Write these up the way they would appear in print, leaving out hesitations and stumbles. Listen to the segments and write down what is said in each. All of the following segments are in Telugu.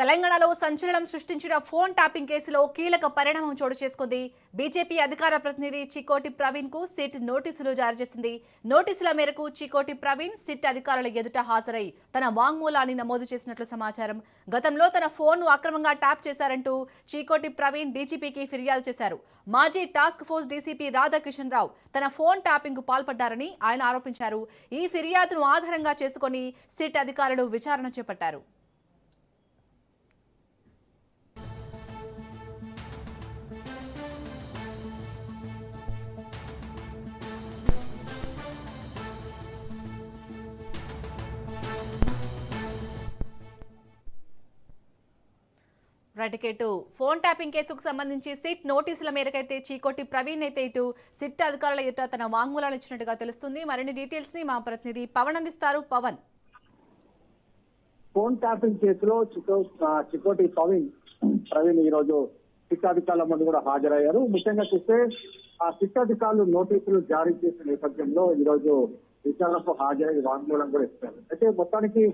తెలంగాణలో సంచలనం సృష్టించిన ఫోన్ ట్యాపింగ్ కేసులో కీలక పరిణామం చోటు చేసుకుంది. బీజేపీ అధికార ప్రతినిధి చికోటి ప్రవీణ్ కు సిట్ నోటీసులు జారీ చేసింది. నోటీసుల మేరకు చికోటి ప్రవీణ్ సిట్ అధికారుల ఎదుట హాజరై తన వాంగ్మూలాన్ని నమోదు చేసినట్లు సమాచారం. గతంలో తన ఫోన్ను అక్రమంగా ట్యాప్ చేశారంటూ చికోటి ప్రవీణ్ డీజీపీకి ఫిర్యాదు చేశారు. మాజీ టాస్క్ ఫోర్స్ డీసీపీ రాధాకిషన్ రావు తన ఫోన్ ట్యాపింగ్ కు పాల్పడ్డారని ఆయన ఆరోపించారు. ఈ ఫిర్యాదును ఆధారంగా చేసుకుని సిట్ అధికారులు విచారణ చేపట్టారు. రైట్, ఫోన్ ట్యాపింగ్ కేసుకు సంబంధించి సిట్ నోటీసుల మేరకైతే చీకోటి ప్రవీణ్ అయితే ఇటు సిట్ అధికారుల ఎదుట తన వాంగ్మూలాలు ఇచ్చినట్టుగా తెలుస్తుంది. మరిన్ని డీటెయిల్స్ ని మా ప్రతినిధి పవన్ అందిస్తారు. పవన్, ఫోన్ ట్యాపింగ్ కేసులో చికోటి ప్రవీణ్ ఈ రోజు సిట్ అధికారుల ముందు కూడా హాజరయ్యారు. ముఖ్యంగా చూస్తే ఆ సిట్ అధికారులు నోటీసులు జారీ చేసిన నేపథ్యంలో ఈ రోజు విచారణకు హాజరై వాంగ్మూలం కూడా ఇస్తారు. అయితే మొత్తానికి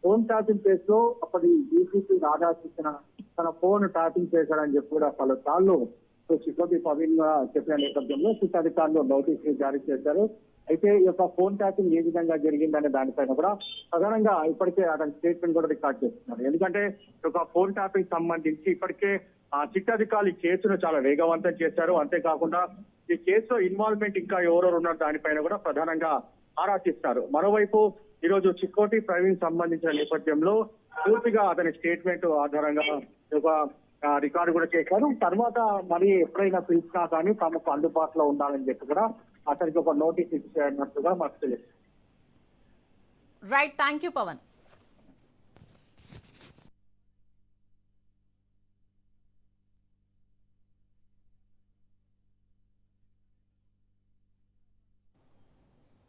ఫోన్ ట్యాపింగ్ కేసులో అప్పటి డీసీపీ రాధాకృష్ణ తన ఫోన్ ట్యాపింగ్ చేశాడని చెప్పి కూడా పలుసార్లు చికోటి ప్రవీణ్ చెప్పిన నేపథ్యంలో సిట్ అధికారులు నోటీసులు జారీ చేశారు. అయితే ఈ యొక్క ఫోన్ ట్యాపింగ్ ఏ విధంగా జరిగిందనే దానిపైన కూడా ప్రధానంగా ఇప్పటికే అతని స్టేట్మెంట్ కూడా రికార్డ్ చేస్తున్నారు. ఎందుకంటే ఈ యొక్క ఫోన్ ట్యాపింగ్ సంబంధించి ఇప్పటికే సిట్ అధికారులు ఈ కేసును చాలా వేగవంతం చేశారు. అంతేకాకుండా ఈ కేసులో ఇన్వాల్వ్మెంట్ ఇంకా ఎవరెవరు ఉన్నారు దానిపైన కూడా ప్రధానంగా ఆరా తీస్తారు. మరోవైపు ఈ రోజు చికోటి ప్రవీణ్ సంబంధించిన నేపథ్యంలో పూర్తిగా అతని స్టేట్మెంట్ ఆధారంగా ఒక రికార్డు కూడా చేశారు. తర్వాత మరి ఎప్పుడైనా పిలిచినా కానీ తమకు అందుబాటులో ఉండాలని చెప్పి కూడా అతనికి ఒక నోటీస్ ఇచ్చినట్టుగా మాకు తెలుసు. Right, thank you Pawan.